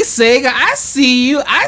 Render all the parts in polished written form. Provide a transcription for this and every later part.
Okay, Sega, I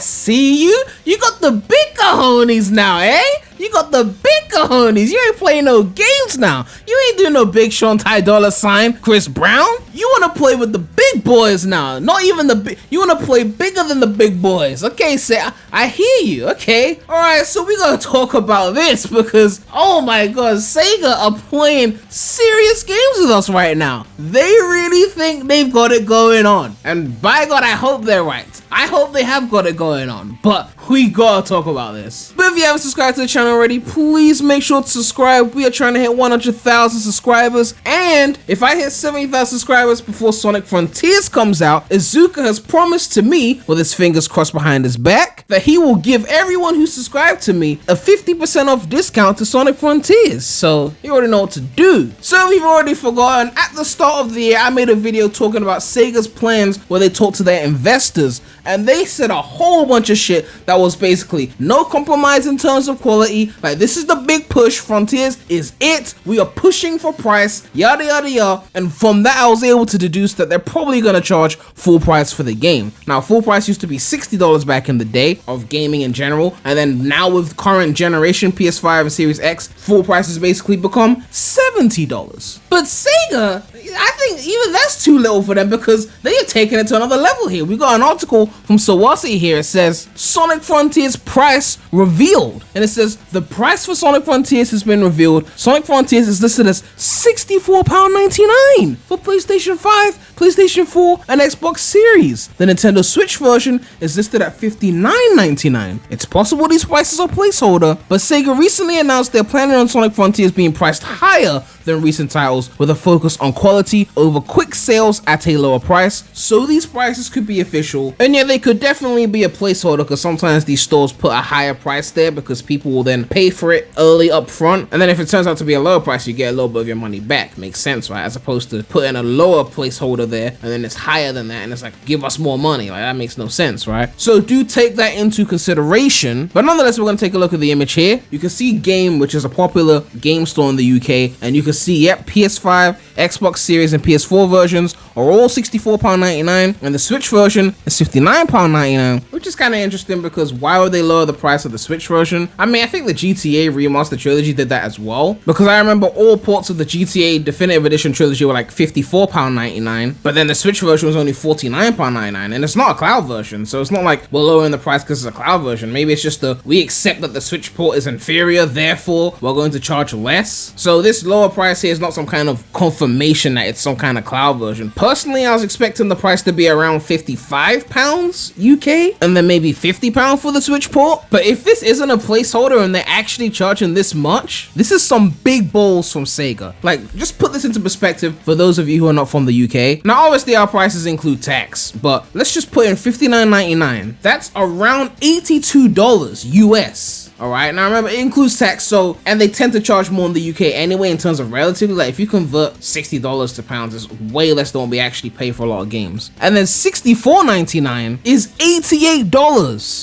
see you. You got the big cojones now, eh? You got the big cojones. You ain't playing no games now. You ain't doing no Big Sean, Ty Dolla $ign, Chris Brown. You want to play with the big boys now. Not even the big. You want to play bigger than the big boys. Okay, Sega, I hear you. Okay. All right, so we got to talk about this because, oh my God, Sega are playing serious games with us right now. They really think they've got it going on. And by God, I hope they're right. I hope they have got it going on, but we gotta talk about this. But if you haven't subscribed to the channel already, please make sure to subscribe. We are trying to hit 100,000 subscribers, and if I hit 70,000 subscribers before Sonic Frontiers comes out, Izuka has promised to me, with his fingers crossed behind his back, that he will give everyone who subscribed to me a 50% off discount to Sonic Frontiers, so you already know what to do. So if you've already forgotten, at the start of the year, I made a video talking about Sega's plans where they talked to their investors, and they said a whole bunch of shit that was basically no compromise in terms of quality. Like, this is the big push, Frontiers is it, we are pushing for price, yada yada yada. And from that I was able to deduce that they're probably gonna charge full price for the game. Now, full price used to be $60 back in the day of gaming in general, and then now with current generation PS5 and Series X, full price has basically become $70. But Sega, I think even that's too little for them because they are taking it to another level here. We got an article from Sawasi here. It says Sonic Frontiers price revealed, and it says the price for Sonic Frontiers has been revealed. Sonic Frontiers is listed as £64.99 for PlayStation 5, PlayStation 4, and Xbox Series. The Nintendo Switch version is listed at $59.99. It's possible these prices are placeholder, but Sega recently announced they're planning on Sonic Frontiers being priced higher than recent titles, with a focus on quality over quick sales at a lower price. So these prices could be official, and yeah, they could definitely be a placeholder because sometimes these stores put a higher price there because people will then pay for it early up front, and then if it turns out to be a lower price, you get a little bit of your money back. Makes sense, right? As opposed to putting a lower placeholder there and then it's higher than that and it's like, give us more money. Like, that makes no sense, right? So do take that into consideration. But nonetheless, we're going to take a look at the image here. You can see Game, which is a popular game store in the UK, and you can see, yep, PS5, Xbox Series, and PS4 versions are all £64.99, and the Switch version is £59.99, which is kind of interesting because why would they lower the price of the Switch version? I mean, I think the GTA Remastered Trilogy did that as well, because I remember all ports of the GTA Definitive Edition Trilogy were like £54.99, but then the Switch version was only £49.99, and it's not a cloud version, so it's not like we're lowering the price because it's a cloud version. Maybe it's just we accept that the Switch port is inferior, therefore we're going to charge less. So this lower price here is not some kind of confirmation that it's some kind of cloud version. Personally, I was expecting the price to be around £55 UK, and then maybe £50 for the Switch port. But if this isn't a placeholder and they're actually charging this much, this is some big balls from Sega. Like, just put this into perspective for those of you who are not from the UK. Now, obviously our prices include tax, but let's just put in $59.99. That's around $82 US. Alright, now remember, it includes tax, so, and they tend to charge more in the UK anyway in terms of relatively. Like, if you convert $60 to pounds, it's way less than what we actually pay for a lot of games. And then $64.99 is $88.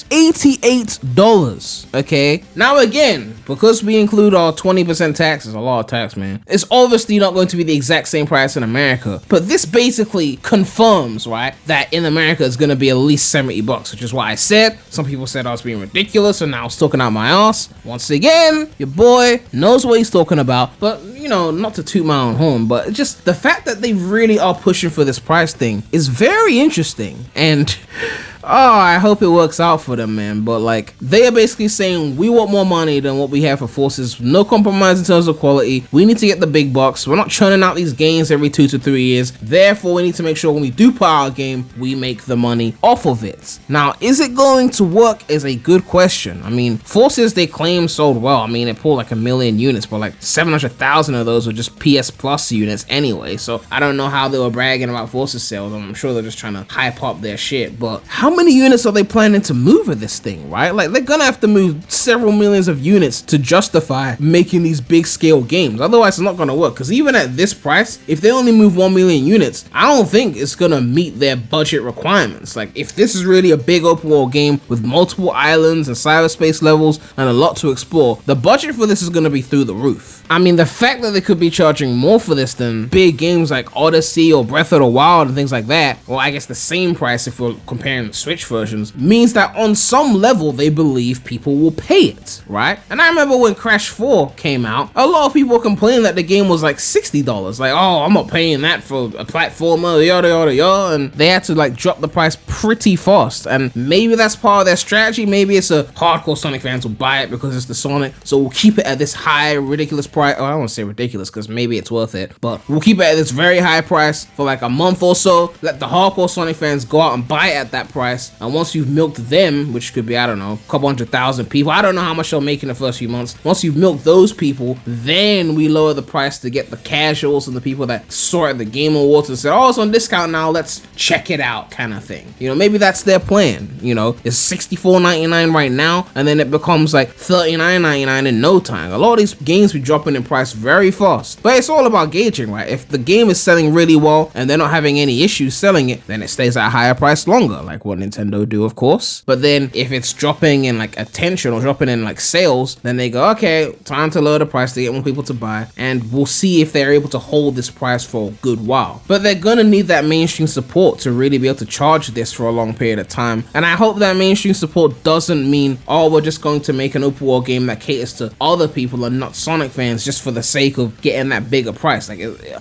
$88, okay? Now again, because we include our 20% tax, it's a lot of tax, man. It's obviously not going to be the exact same price in America, but this basically confirms, right, that in America it's gonna be at least $70, which is what I said. Some people said I was being ridiculous, and now I was talking out my ass. Once again, your boy knows what he's talking about, but you know, not to toot my own horn, but just the fact that they really are pushing for this price thing is very interesting, and oh, I hope it works out for them, man. But like, they are basically saying we want more money than what we have for Forces. No compromise in terms of quality. We need to get the big bucks. We're not churning out these games every 2 to 3 years. Therefore, we need to make sure when we do put out a game, we make the money off of it. Now, is it going to work is a good question. I mean, Forces, they claim sold well. I mean, it pulled like 1 million units, but like 700,000 of those were just PS Plus units anyway. So I don't know how they were bragging about Forces sales. I'm sure they're just trying to hype up their shit. But how many units are they planning to move with this thing, right? Like, they're gonna have to move several millions of units to justify making these big scale games. Otherwise, it's not gonna work, because even at this price, if they only move 1 million units, I don't think it's gonna meet their budget requirements. Like, if this is really a big open world game with multiple islands and cyberspace levels and a lot to explore, the budget for this is gonna be through the roof. I mean, the fact that they could be charging more for this than big games like Odyssey or Breath of the Wild and things like that, well, I guess the same price if we're comparing Switch versions, means that on some level they believe people will pay it, right? And I remember when Crash 4 came out, a lot of people complaining that the game was like $60. Like, oh, I'm not paying that for a platformer, yada yada yada, and they had to like drop the price pretty fast. And maybe that's part of their strategy. Maybe it's a hardcore Sonic fans will buy it because it's the Sonic, so we'll keep it at this high ridiculous price. Oh, I don't want to say ridiculous because maybe it's worth it, but we'll keep it at this very high price for like a month or so. Let the hardcore Sonic fans go out and buy it at that price, and once you've milked them, which could be, I don't know, a couple 100,000 people, I don't know how much they'll make in the first few months. Once you've milked those people, then we lower the price to get the casuals and the people that saw it at the Game Awards and said, oh, it's on discount now, let's check it out, kind of thing. You know, maybe that's their plan. You know, it's $64.99 right now, and then it becomes like $39.99 in no time. A lot of these games be dropping in price very fast, but it's all about gauging, right? If the game is selling really well and they're not having any issues selling it, then it stays at a higher price longer, like what Nintendo do, of course. But then if it's dropping in like attention or dropping in like sales, then they go, okay, time to lower the price to get more people to buy, and we'll see if they're able to hold this price for a good while. But they're gonna need that mainstream support to really be able to charge this for a long period of time. And I hope that mainstream support doesn't mean, oh, we're just going to make an open world game that caters to other people and not Sonic fans just for the sake of getting that bigger price. Like,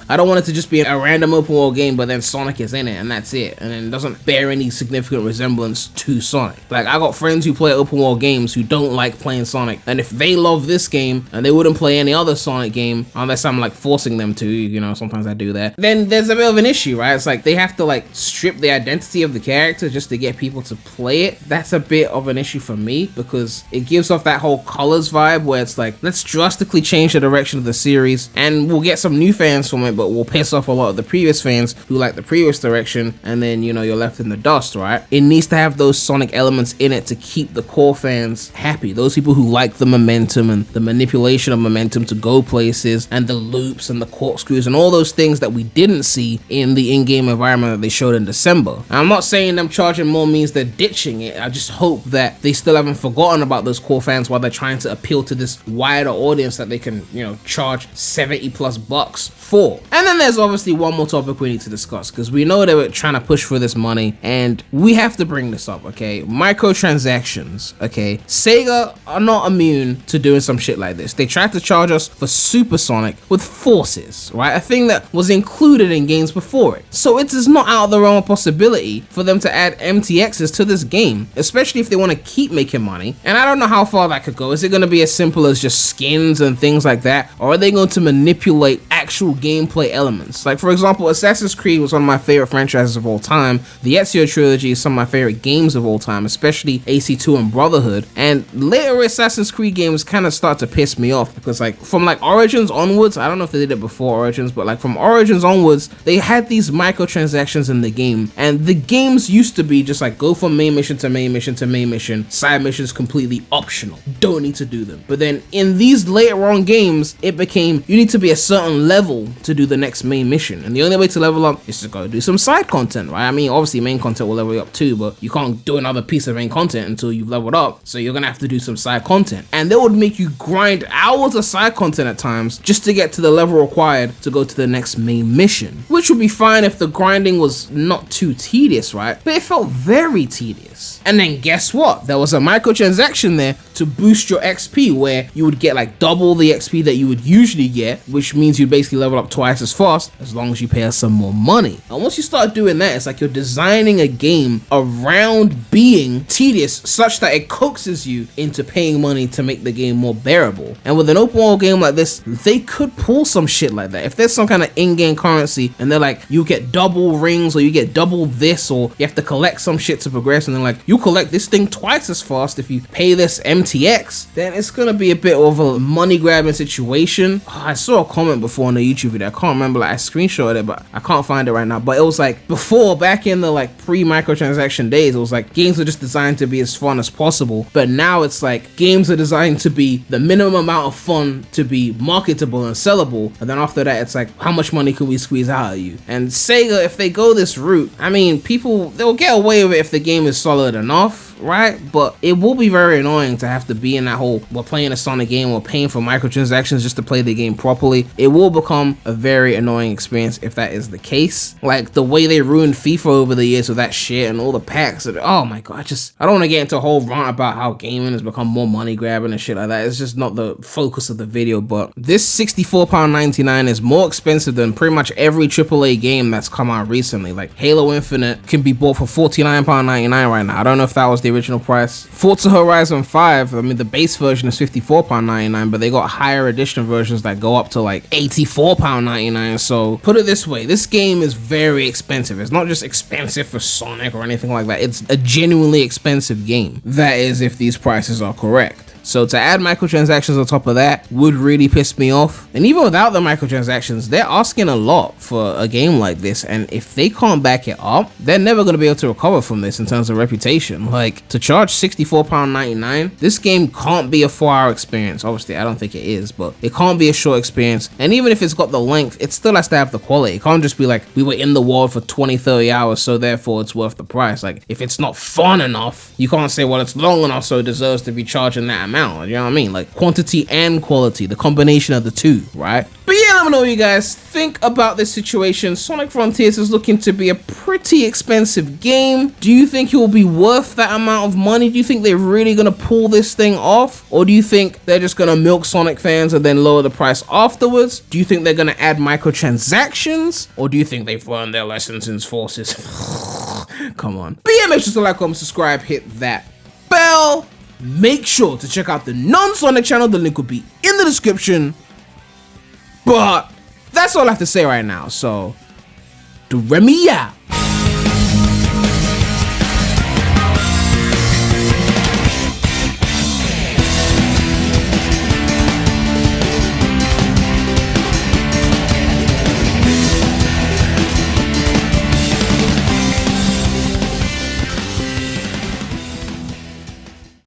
I don't want it to just be a random open world game, but then Sonic is in it and that's it, and it doesn't bear any significant resemblance to Sonic. Like, I got friends who play open world games who don't like playing Sonic, and if they love this game and they wouldn't play any other Sonic game unless I'm like forcing them to, you know, sometimes I do that, then there's a bit of an issue, right? It's like they have to like strip the identity of the character just to get people to play it. That's a bit of an issue for me because it gives off that whole colors vibe where it's like, let's drastically change the direction of the series and we'll get some new fans from it, but we'll piss off a lot of the previous fans who like the previous direction, and then, you know, you're left in the dust, right? It needs to have those Sonic elements in it to keep the core fans happy, those people who like the momentum and the manipulation of momentum to go places, and the loops and the corkscrews and all those things that we didn't see in the in-game environment that they showed in December. And I'm not saying them charging more means they're ditching it. I just hope that they still haven't forgotten about those core fans while they're trying to appeal to this wider audience that they can, you know, charge 70 plus bucks for. And then there's obviously one more topic we need to discuss, because we know they were trying to push for this money and we have to bring this up, okay? Microtransactions, okay? Sega are not immune to doing some shit like this. They tried to charge us for Super Sonic with Forces, right? A thing that was included in games before it. So it is not out of the realm of possibility for them to add MTXs to this game, especially if they want to keep making money. And I don't know how far that could go. Is it going to be as simple as just skins and things like that? Or are they going to manipulate actual gameplay elements? Like, for example, Assassin's Creed was one of my favorite franchises of all time. The Ezio trilogy is some of my favorite games of all time, especially AC2 and Brotherhood. And later Assassin's Creed games kind of start to piss me off because, like, from like Origins onwards, I don't know if they did it before Origins, but like from Origins onwards, they had these microtransactions in the game, and the games used to be just like go from main mission to main mission to main mission, side missions completely optional, don't need to do them. But then in these later on games, it became you need to be a certain level to do the next main mission, and the only way to level up is to go do some side content, right? I mean, obviously main content will level you up too, but you can't do another piece of main content until you've leveled up, so you're gonna have to do some side content, and they would make you grind hours of side content at times just to get to the level required to go to the next main mission, which would be fine if the grinding was not too tedious, right? But it felt very tedious. And then guess what? There was a microtransaction there to boost your XP where you would get like double the XP that you would usually get, which means you basically level up twice as fast as long as you pay us some more money. And once you start doing that, it's like you're designing a game around being tedious such that it coaxes you into paying money to make the game more bearable. And with an open world game like this, they could pull some shit like that. If there's some kind of in-game currency and they're like, you get double rings or you get double this, or you have to collect some shit to progress, and then like, you collect this thing twice as fast if you pay this MTX, then it's gonna be a bit of a money grabbing situation. I saw a comment before on a YouTube video, I can't remember, like I screenshotted it, but I can't find it right now, but it was like before, back in the like pre-microtransaction days, it was like games were just designed to be as fun as possible, but now it's like games are designed to be the minimum amount of fun to be marketable and sellable, and then after that it's like, how much money can we squeeze out of you? And Sega, if they go this route, I mean, people, they'll get away with it if the game is solid enough, right? But it will be very annoying to have to be in that whole, we're playing a Sonic game, we're paying for microtransactions just to play the game properly. It will become a very annoying experience if that is the case. Like the way they ruined FIFA over the years with that shit and all the packs. Oh my god, I don't want to get into a whole rant about how gaming has become more money grabbing and shit like that. It's just not the focus of the video. But this £64.99 is more expensive than pretty much every AAA game that's come out recently. Like Halo Infinite can be bought for £49.99 right now. I don't know if that was the original price. Forza Horizon 5, I mean the base version is £54.99, but they got higher edition versions that go up to like £84.99. So put it this way, this game is very expensive. It's not just expensive for Sonic or anything like that. It's a genuinely expensive game. That is if these prices are correct. So to add microtransactions on top of that would really piss me off. And even without the microtransactions, they're asking a lot for a game like this. And if they can't back it up, they're never going to be able to recover from this in terms of reputation. Like to charge £64.99, this game can't be a 4-hour experience. Obviously, I don't think it is, but it can't be a short experience. And even if it's got the length, it still has to have the quality. It can't just be like, we were in the world for 20, 30 hours, so therefore it's worth the price. Like if it's not fun enough, you can't say, well, it's long enough, so it deserves to be charging that amount. You know what I mean? Like quantity and quality, the combination of the two, right? But yeah, let me know what you guys think about this situation. Sonic Frontiers is looking to be a pretty expensive game. Do you think it will be worth that amount of money? Do you think they're really gonna pull this thing off? Or do you think they're just gonna milk Sonic fans and then lower the price afterwards? Do you think they're gonna add microtransactions? Or do you think they've learned their lessons in forces? Come on. But yeah, make sure to like, comment, subscribe, hit that bell. Make sure to check out the non-Sonic channel, the link will be in the description. But that's all I have to say right now, so Premy out.